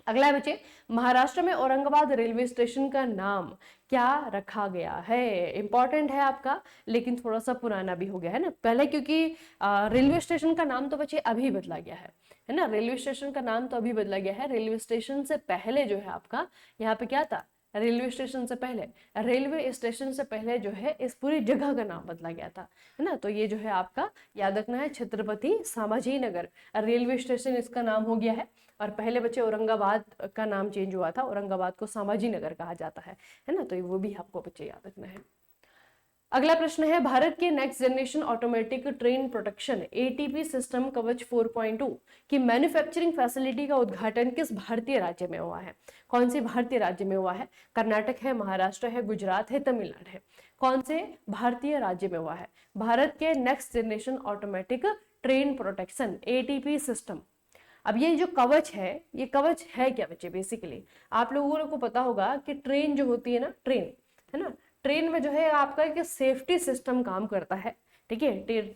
अगला बच्चे, महाराष्ट्र में औरंगाबाद रेलवे स्टेशन का नाम क्या रखा गया है। इंपॉर्टेंट है आपका, लेकिन थोड़ा सा पुराना भी हो गया है ना पहले, क्योंकि रेलवे स्टेशन का नाम तो बच्चे अभी बदला गया है ना, रेलवे स्टेशन का नाम तो अभी बदला गया है। रेलवे स्टेशन से पहले जो है आपका यहाँ पे क्या था, रेलवे स्टेशन से पहले जो है इस पूरी जगह का नाम बदला गया था, है ना। तो ये जो है आपका याद रखना है, छत्रपति संभाजी नगर रेलवे स्टेशन इसका नाम हो गया है। और पहले बच्चे औरंगाबाद का नाम चेंज हुआ था, औरंगाबाद को संभाजी नगर कहा जाता है ना, तो वो भी आपको बच्चे याद रखना है। अगला प्रश्न है, भारत के next generation automatic train protection ATP system कवच 4.2 की मैन्युफैक्चरिंग फैसिलिटी का उद्घाटन किस भारतीय राज्य में हुआ है। कौन से भारतीय राज्य में हुआ है, कर्नाटक है, महाराष्ट्र है, गुजरात है, तमिलनाडु है। कौन से भारतीय राज्य में हुआ है भारत के next generation automatic train protection ATP system. अब ये जो कवच है, ये कवच है क्या बच्चे, बेसिकली आप लोगों को पता होगा कि ट्रेन जो होती है ना, ट्रेन है ना, ट्रेन में जो है आपका एक सेफ्टी सिस्टम काम करता है। ठीक है,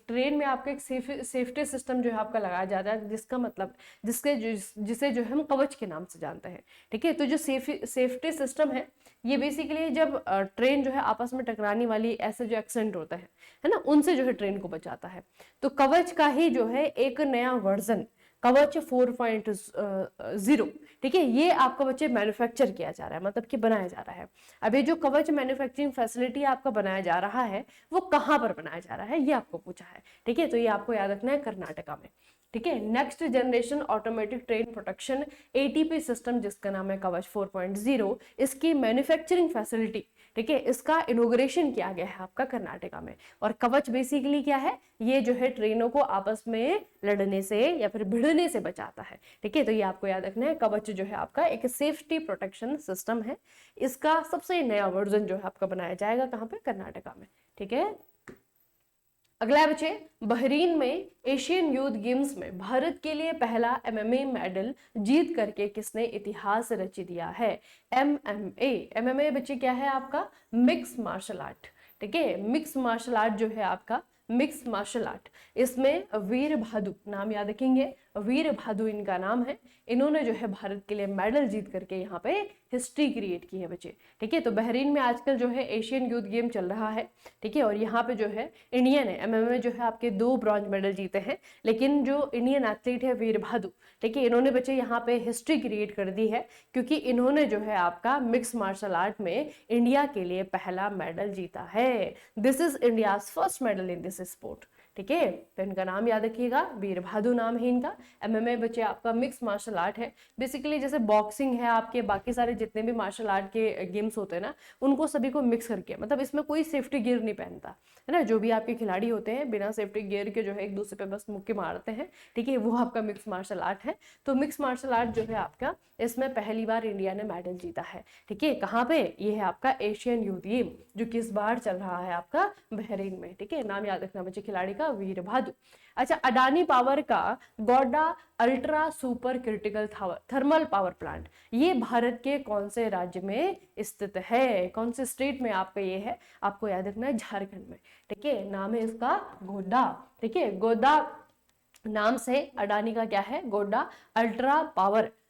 ट्रेन में आपका एक सेफ्टी सिस्टम जो है आपका लगाया जाता है, जिसका मतलब जिसे जो है हम कवच के नाम से जानते हैं। ठीक है, तो जो सेफ्टी सिस्टम है ये बेसिकली जब ट्रेन जो है आपस में टकराने वाली ऐसे जो एक्सीडेंट होता है ना, उनसे जो है ट्रेन को बचाता है। तो कवच का ही जो है एक नया वर्जन कवच 4.0, ठीक है, ये आपका बच्चे मैन्युफैक्चर किया जा रहा है, मतलब कि बनाया जा रहा है। अब ये जो कवच मैन्युफैक्चरिंग फैसिलिटी आपका बनाया जा रहा है वो कहाँ पर बनाया जा रहा है, ये आपको पूछा है। ठीक है, तो ये आपको याद रखना है, कर्नाटका में। ठीक है। Next generation automatic train protection ATP system जिसका नाम है कवच 4.0, इसकी मैन्युफैक्चरिंग फैसिलिटी, ठीक है, इसका इनोग्रेशन किया गया है आपका कर्नाटका में। और कवच बेसिकली क्या है, ये जो है ट्रेनों को आपस में लड़ने से या फिर भिड़ने से बचाता है, ठीक है। तो ये आपको याद रखना है, कवच जो है आपका एक सेफ्टी प्रोटेक्शन सिस्टम है। इसका सबसे नया वर्जन जो है आपका बनाया जाएगा कहाँ पे, कर्नाटका में, ठीक है। अगला बचे, बहरीन में एशियन यूथ गेम्स में भारत के लिए पहला एमएमए मेडल जीत करके किसने इतिहास रच दिया है। एमएमए बच्चे क्या है आपका, मिक्स मार्शल आर्ट, ठीक है। मिक्स मार्शल आर्ट जो है आपका मिक्स मार्शल आर्ट, इसमें वीर भादु नाम याद रखेंगे, वीर भादु इनका नाम है। इन्होंने जो है भारत के लिए मेडल जीत करके यहाँ पे हिस्ट्री क्रिएट की है बच्चे, ठीक है। तो बहरीन में आजकल जो है एशियन यूथ गेम चल रहा है, ठीक है। और यहाँ पे जो है इंडिया ने एमएमए जो है आपके 2 ब्रॉन्ज मेडल जीते हैं, लेकिन जो इंडियन एथलीट है वीर भादु, ठीक है, इन्होंने बच्चे यहाँ पे हिस्ट्री क्रिएट कर दी है, क्योंकि इन्होंने जो है आपका मिक्स मार्शल आर्ट में इंडिया के लिए पहला मेडल जीता है। This is India's first medal in this sport, ठीक है। तो इनका नाम याद रखिएगा, वीर भादु नाम है इनका। एमएमए बच्चे आपका मिक्स मार्शल आर्ट है, बेसिकली जैसे बॉक्सिंग है आपके, बाकी सारे जितने भी मार्शल आर्ट के गेम्स होते हैं ना, उनको सभी को मिक्स करके, मतलब इसमें कोई सेफ्टी गियर नहीं पहनता है ना। जो भी आपके खिलाड़ी होते हैं बिना सेफ्टी गियर के जो है एक दूसरे पे बस मुक्के मारते हैं, ठीक है, वो आपका मिक्स मार्शल आर्ट है। तो मिक्स मार्शल आर्ट जो है आपका, इसमें पहली बार इंडिया ने मेडल जीता है, ठीक है। कहाँ पे, ये है आपका एशियन यूथ गेम, जो किस बार चल रहा है आपका, बहरीन में, ठीक है। नाम याद रखना बच्चे खिलाड़ी का, वीर भादु। अच्छा, अडानी पावर का Godda ultra super critical thermal power plant, ये भारत के कौन से राज्य में स्थित है, कौन से स्टेट में आपका ये है, आपको याद रखना है, झारखंड में, ठीक है। नाम है इसका गोड्डा, ठीक है। गोड्डा नाम से अडानी का क्या है, Godda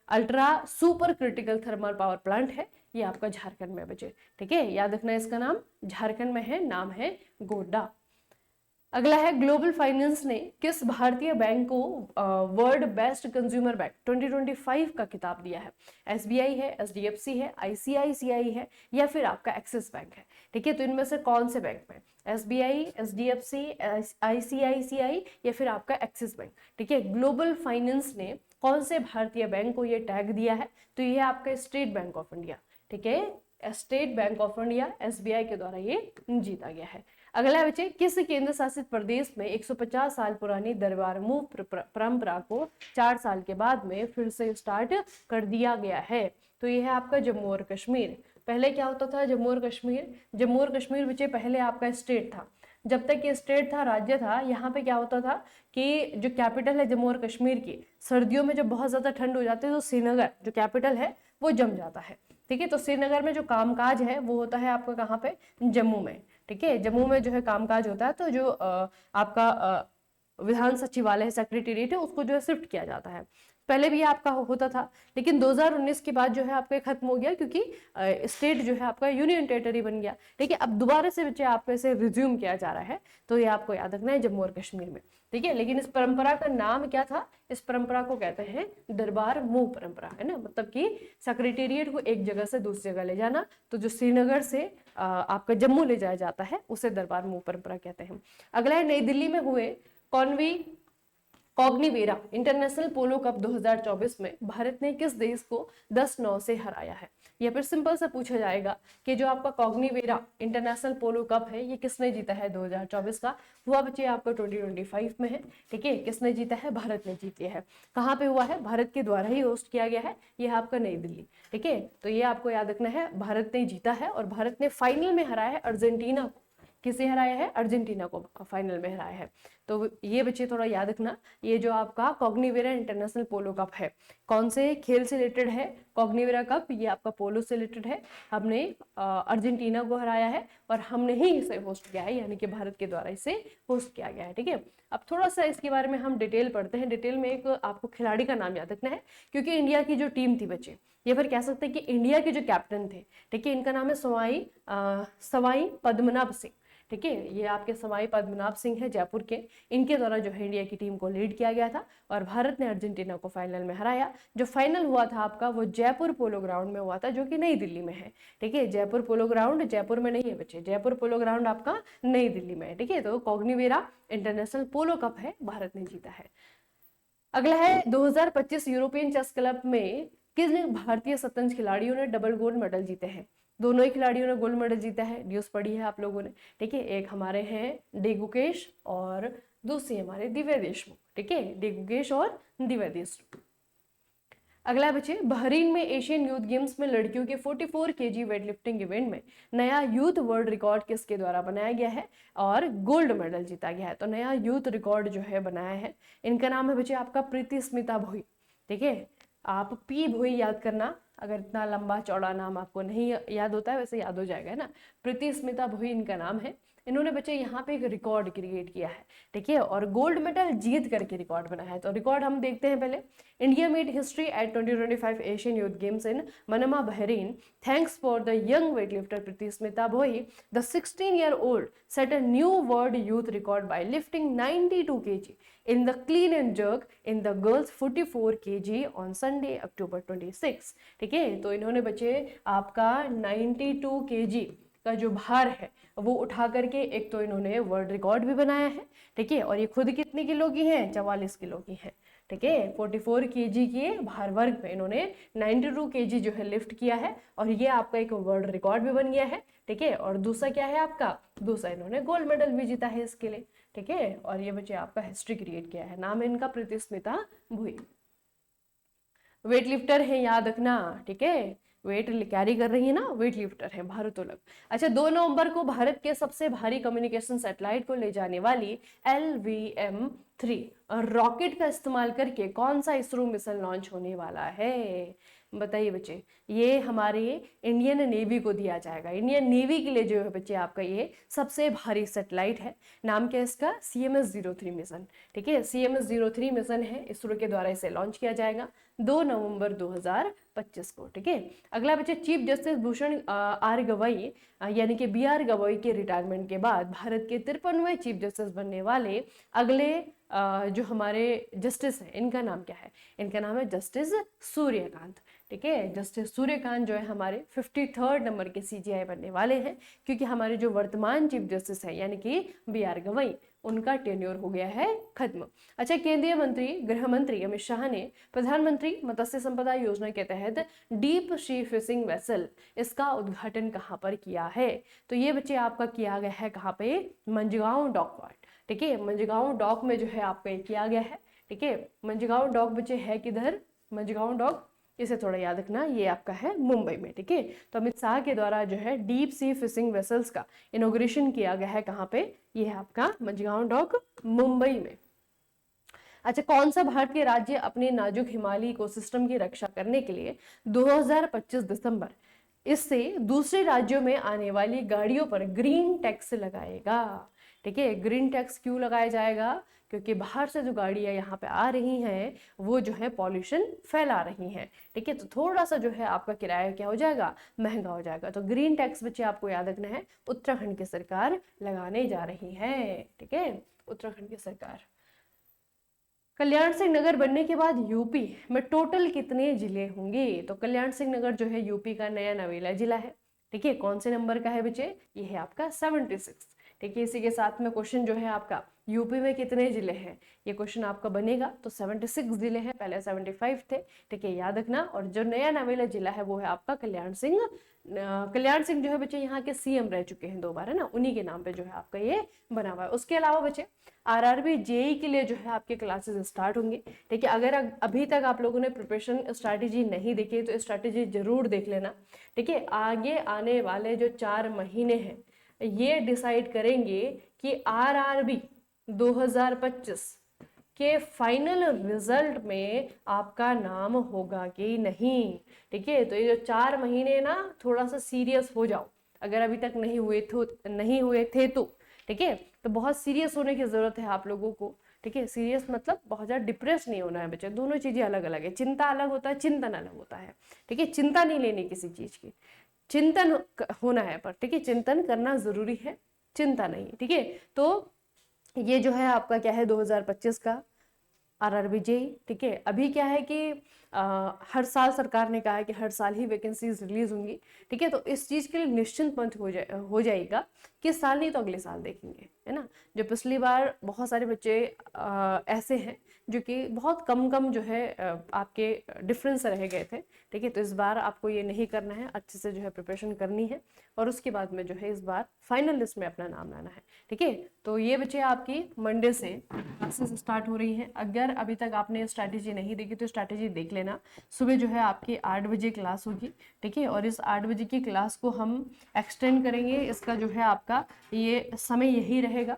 ultra super critical thermal power plant है, ये आपका झारखंड में बचे, ठीक है। याद रखना है इसका नाम, झारखंड में है, नाम है गोड्डा। अगला है, ग्लोबल फाइनेंस ने किस भारतीय बैंक को वर्ल्ड बेस्ट कंज्यूमर बैंक 2025 का खिताब दिया है। एसबीआई है, एचडीएफसी है, आईसीआईसीआई है, या फिर आपका एक्सिस बैंक है, ठीक है। तो इनमें से कौन से बैंक में, एसबीआई, एचडीएफसी, आईसीआईसीआई या फिर आपका एक्सिस बैंक, ठीक है। ग्लोबल फाइनेंस ने कौन से भारतीय बैंक को ये टैग दिया है, तो ये आपका स्टेट बैंक ऑफ इंडिया, ठीक है। State bank of India SBI के द्वारा ये जीता गया है। अगला बच्चे, किस केंद्र शासित प्रदेश में 150 साल पुरानी दरबार मूव परंपरा को 4 साल के बाद में फिर से स्टार्ट कर दिया गया है, तो ये है आपका जम्मू और कश्मीर। पहले क्या होता था, जम्मू और कश्मीर बच्चे पहले आपका स्टेट था। जब तक ये स्टेट था, राज्य था, यहाँ पे क्या होता था कि जो कैपिटल है जम्मू और कश्मीर की, सर्दियों में जब बहुत ज्यादा ठंड हो जाती है तो श्रीनगर जो कैपिटल है वो जम जाता है, ठीक है। तो श्रीनगर में जो कामकाज है वो होता है आपका कहाँ पे, जम्मू में, ठीक है। जम्मू में जो है कामकाज होता है, तो जो आपका विधान सचिवालय सेक्रेटेरिएट है उसको जो है शिफ्ट किया जाता है। पहले भी आपका होता था, लेकिन 2019 के बाद जो है आपका खत्म हो गया, क्योंकि स्टेट जो है आपका यूनियन टेरिटरी बन गया, ठीक है। अब दोबारा से बच्चे आपको इसे रिज्यूम किया जा रहा है, तो ये आपको याद रखना है, जम्मू और कश्मीर में, ठीक है। लेकिन इस परंपरा का नाम क्या था, इस परंपरा को कहते हैं दरबार मूव परंपरा, है ना। मतलब कि सेक्रेटेरिएट को एक जगह से दूसरी जगह ले जाना, तो जो श्रीनगर से आपका जम्मू ले जाया जाता है उसे दरबार मूव परंपरा कहते हैं। अगला है, नई दिल्ली में हुए कॉग्निवेरा इंटरनेशनल पोलो कप 2024 में भारत ने किस देश को 10-9 से हराया है। या फिर सिंपल सा पूछा जाएगा कि जो आपका कॉग्निवेरा इंटरनेशनल पोलो कप है ये किसने जीता है 2024 का, हुआ बच्चे आपका 2025 में है, ठीक है। किसने जीता है, भारत ने जीती है। कहाँ पे हुआ है, भारत के द्वारा ही होस्ट किया गया है, ये है आपका नई दिल्ली, ठीक है। तो ये आपको याद रखना है, भारत ने जीता है और भारत ने फाइनल में हराया है अर्जेंटीना को। किसे हराया है, अर्जेंटीना को फाइनल में हराया है। तो ये बच्चे थोड़ा याद रखना, ये जो आपका कॉग्निवेरा इंटरनेशनल पोलो कप है, कौन से खेल से रिलेटेड है, कॉग्निवेरा कप, ये आपका पोलो से रिलेटेड है। हमने अर्जेंटीना को हराया है और हमने ही इसे होस्ट किया है, यानी कि भारत के द्वारा इसे होस्ट किया गया है, ठीक है। अब थोड़ा सा इसके बारे में हम डिटेल पढ़ते हैं। डिटेल में एक आपको खिलाड़ी का नाम याद रखना है, क्योंकि इंडिया की जो टीम थी बच्चे, ये फिर कह सकते हैं कि इंडिया के जो कैप्टन थे, ठीक है, इनका नाम है सवाई पद्मनाभ सिंह, ठीक है। ये आपके सवाई पद्मनाभ सिंह है जयपुर के, इनके द्वारा जो है इंडिया की टीम को लीड किया गया था और भारत ने अर्जेंटीना को फाइनल में हराया। जो फाइनल हुआ था आपका वो जयपुर पोलो ग्राउंड में हुआ था, जो कि नई दिल्ली में है, ठीक है। जयपुर पोलो ग्राउंड जयपुर में नहीं है बच्चे, जयपुर पोलो ग्राउंड आपका नई दिल्ली में है, ठीक है। तो कॉग्निवेरा इंटरनेशनल पोलो कप है, भारत ने जीता है। अगला है 2025 यूरोपियन चेस क्लब में किन भारतीय शतरंज खिलाड़ियों ने डबल गोल्ड मेडल जीते हैं। दोनों ही खिलाड़ियों ने गोल्ड मेडल जीता है, न्यूज पढ़ी है आप लोगों ने। ठीक है, एक हमारे हैं डी गुकेश और दूसरी हमारे दिव्या देशमुख। ठीक है, डी गुकेश और दिव्या देशमुख। अगला बच्चे, बहरीन में एशियन यूथ गेम्स में लड़कियों के 44 केजी वेट लिफ्टिंग इवेंट में नया यूथ वर्ल्ड रिकॉर्ड किसके द्वारा बनाया गया है और गोल्ड मेडल जीता गया है। तो नया यूथ रिकॉर्ड जो है बनाया है, इनका नाम है बच्चे आपका प्रीति स्मिता भोई। ठीक है, आप पी भोई याद करना, अगर इतना लंबा चौड़ा नाम आपको नहीं याद होता है वैसे याद हो जाएगा ना। प्रीति स्मिता भोई इनका नाम है। इन्होंने बच्चे यहाँ पे एक रिकॉर्ड क्रिएट किया है। ठीक है, और गोल्ड मेडल जीत करके रिकॉर्ड बनाया है। तो रिकॉर्ड हम देखते हैं पहले। India made history at 2025 Asian youth games in Manama Bahrain thanks for the young weightlifter Preeti Smita Bhoi. The 16-year-old set a new world youth record by lifting 92 kg in the clean and jerk in the girls 44 kg on Sunday October 26। ठीक है, तो इन्होंने बच्चे आपका 92 kg का जो भार है वो उठा करके एक तो इन्होंने वर्ल्ड रिकॉर्ड भी बनाया है। ठीक है, और ये खुद कितने किलो की है, 44 किलो की है। ठीक है, 44 केजी के भार वर्ग में इन्होंने 92 केजी जो है लिफ्ट किया है और ये आपका एक वर्ल्ड रिकॉर्ड भी बन गया है। ठीक है, और दूसरा क्या है आपका, दूसरा इन्होंने गोल्ड मेडल भी जीता है इसके लिए। ठीक है, और ये बच्चे आपका हिस्ट्री क्रिएट किया है। नाम है इनका प्रीति स्मिता भोई। वेट लिफ्टर है, याद रखना। ठीक है, वेट कैरी कर रही है ना, वेट लिफ्टर है भारोत्तोलक। अच्छा, 2 नवंबर को भारत के सबसे भारी कम्युनिकेशन सैटेलाइट को ले जाने वाली LVM-3 रॉकेट का इस्तेमाल करके कौन सा इसरो मिशन लॉन्च होने वाला है, बताइए बच्चे। ये हमारे इंडियन नेवी को दिया जाएगा। इंडियन नेवी के लिए जो है बच्चे आपका ये सबसे भारी सैटेलाइट है। नाम क्या है इसका, CMS-03 मिशन। ठीक है, CMS-03 मिशन है, इसरो के द्वारा इसे लॉन्च किया जाएगा 2 नवंबर 2025 को। ठीक है, अगला बच्चे, chief justice Bhushan R Gavai यानी कि BR गवई के रिटायरमेंट के बाद भारत के 53वें चीफ जस्टिस बनने वाले अगले जो हमारे जस्टिस हैं, इनका नाम क्या है, इनका नाम है जस्टिस सूर्यकांत। ठीक है, जस्टिस सूर्यकांत जो है हमारे 53rd नंबर के CJI बनने वाले हैं, क्योंकि हमारे जो वर्तमान चीफ जस्टिस है यानी कि BR गवई, उनका टेन्योर हो गया है खत्म। अच्छा, केंद्रीय मंत्री गृह मंत्री अमित शाह ने प्रधानमंत्री मत्स्य संपदा योजना के तहत डीप सी फिशिंग वेसल, इसका उद्घाटन कहाँ पर किया है। तो ये बच्चे आपका किया गया है कहाँ पे, मंझगांव डॉक पार्ट। ठीक है, मंझगांव डॉक में जो है आपका ये किया गया है। ठीक है, मंझगांव डॉक बच्चे है किधर, मंझगांव डॉक, इसे थोड़ा याद रखना, ये आपका है मुंबई में। ठीक है, तो अमित शाह के द्वारा जो है डीप सी फिशिंग वेसल्स का इनॉग्रेशन किया गया है कहाँ पे, ये है आपका मंझगांव डॉक मुंबई में। अच्छा, कौन सा भारतीय राज्य अपने नाजुक हिमालयी इकोसिस्टम की रक्षा करने के लिए 2025 दिसंबर इससे दूसरे राज्यों में आने वाली गाड़ियों पर ग्रीन टैक्स लगाएगा। ठीक है, ग्रीन टैक्स क्यों लगाया जाएगा, क्योंकि बाहर से जो गाड़ियां यहाँ पे आ रही हैं वो जो है पॉल्यूशन फैला रही हैं। ठीक है, तो थोड़ा सा जो है आपका किराया क्या हो जाएगा, महंगा हो जाएगा। तो ग्रीन टैक्स बच्चे आपको याद रखना है, उत्तराखंड की सरकार लगाने जा रही है। ठीक है, उत्तराखंड की सरकार। कल्याण सिंह नगर बनने के बाद यूपी में टोटल कितने जिले होंगे। तो कल्याण सिंह नगर जो है यूपी का नया नवेला जिला है। ठीक है, कौन से नंबर का है बच्चे, ये है आपका 76। ठीक है, इसी के साथ में क्वेश्चन जो है आपका यूपी में कितने जिले हैं, ये क्वेश्चन आपका बनेगा। तो 76 जिले हैं, पहले 75 थे। ठीक है, याद रखना। और जो नया नवेला जिला है वो है आपका कल्याण सिंह। कल्याण सिंह जो है बच्चे यहाँ के CM रह चुके हैं 2 बार, है ना, उन्हीं के नाम पे जो है आपका ये बना हुआ है। उसके अलावा बच्चे RRB JEE के लिए जो है आपके क्लासेस स्टार्ट होंगे। ठीक है, अगर अभी तक आप लोगों ने प्रिपरेशन स्ट्रैटेजी नहीं देखी तो स्ट्रैटेजी जरूर देख लेना। ठीक है, आगे आने वाले जो 4 महीने हैं ये डिसाइड करेंगे कि RRB 2025 के फाइनल रिजल्ट में आपका नाम होगा कि नहीं। ठीक है, तो ये जो 4 महीने ना थोड़ा सा सीरियस हो जाओ, अगर अभी तक नहीं हुए थे तो। ठीक है, तो बहुत सीरियस होने की जरूरत है आप लोगों को। ठीक है, सीरियस मतलब बहुत ज्यादा डिप्रेस नहीं होना है बच्चे, दोनों चीजें अलग अलग है। चिंता अलग होता है, चिंतन अलग होता है। ठीक है, चिंता नहीं लेनी किसी चीज की, चिंतन होना है पर। ठीक है, चिंतन करना जरूरी है, चिंता नहीं। ठीक है, तो ये जो है आपका क्या है 2025 का RRB JEE। ठीक है, अभी क्या है कि हर साल सरकार ने कहा है कि हर साल ही वैकेंसीज रिलीज होंगी। ठीक है, तो इस चीज के लिए निश्चिंत मत हो जाएगा कि साल नहीं तो अगले साल देखेंगे, है ना। जो पिछली बार बहुत सारे बच्चे ऐसे हैं जो कि बहुत कम कम जो है आपके डिफरेंस रह गए थे, ठीक है। तो इस बार आपको ये नहीं करना है, अच्छे से जो है प्रिपरेशन करनी है और उसके बाद में जो है इस बार फाइनल लिस्ट में अपना नाम लाना है, ठीक है। तो ये बच्चे आपकी मंडे से क्लासेस स्टार्ट हो रही हैं। अगर अभी तक आपने स्ट्रैटेजी नहीं देखी तो स्ट्रैटेजी देख लेना। सुबह जो है आपकी 8 बजे क्लास होगी, ठीक है। और इस 8 बजे की क्लास को हम एक्सटेंड करेंगे, इसका जो है आपका ये समय यही रहेगा।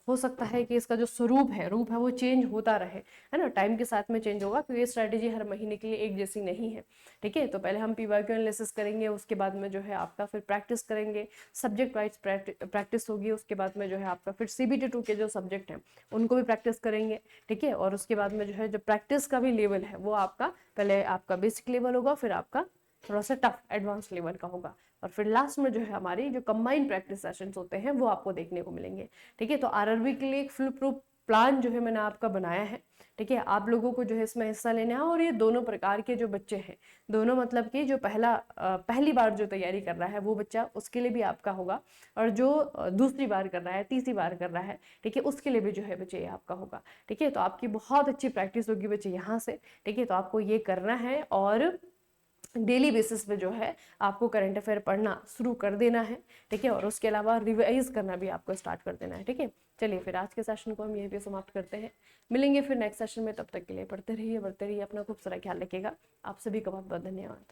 हो सकता है कि इसका जो स्वरूप है, रूप है, वो चेंज होता रहे, है ना, टाइम के साथ में चेंज होगा, क्योंकि ये स्ट्रैटेजी हर महीने के लिए एक जैसी नहीं है, ठीक है। तो पहले हम पीवाईक्यू एनालिसिस करेंगे, उसके बाद में जो है आपका फिर प्रैक्टिस करेंगे, सब्जेक्ट वाइज प्रैक्टिस होगी, उसके बाद में जो है आपका फिर CBT 2 के जो सब्जेक्ट हैं उनको भी प्रैक्टिस करेंगे, ठीक है। और उसके बाद में जो है जो प्रैक्टिस का भी लेवल है वो आपका पहले आपका बेसिक लेवल होगा, फिर आपका थोड़ा सा टफ एडवांस लेवल का होगा, और फिर लास्ट में जो है हमारी जो कंबाइंड प्रैक्टिस सेशंस होते हैं वो आपको देखने को मिलेंगे, ठीक है। तो RRB के लिए एक फुल प्रूफ प्लान जो है मैंने आपका बनाया है, ठीक है। आप लोगों को जो है इसमें हिस्सा लेना है, और ये दोनों प्रकार के जो बच्चे हैं, दोनों मतलब कि जो पहली बार जो तैयारी कर रहा है वो बच्चा, उसके लिए भी आपका होगा, और जो दूसरी बार कर रहा है, तीसरी बार कर रहा है, ठीक है, उसके लिए भी जो है बच्चे ये आपका होगा, ठीक है। तो आपकी बहुत अच्छी प्रैक्टिस होगी बच्चे यहाँ से, ठीक है। तो आपको ये करना है और डेली बेसिस पे जो है आपको करंट अफेयर पढ़ना शुरू कर देना है, ठीक है। और उसके अलावा रिवाइज करना भी आपको स्टार्ट कर देना है, ठीक है। चलिए फिर आज के सेशन को हम यहीं पे समाप्त करते हैं, मिलेंगे फिर नेक्स्ट सेशन में। तब तक के लिए पढ़ते रहिए, बढ़ते रहिए, अपना खूब सारा ख्याल रखिएगा। आप सभी का बहुत बहुत धन्यवाद।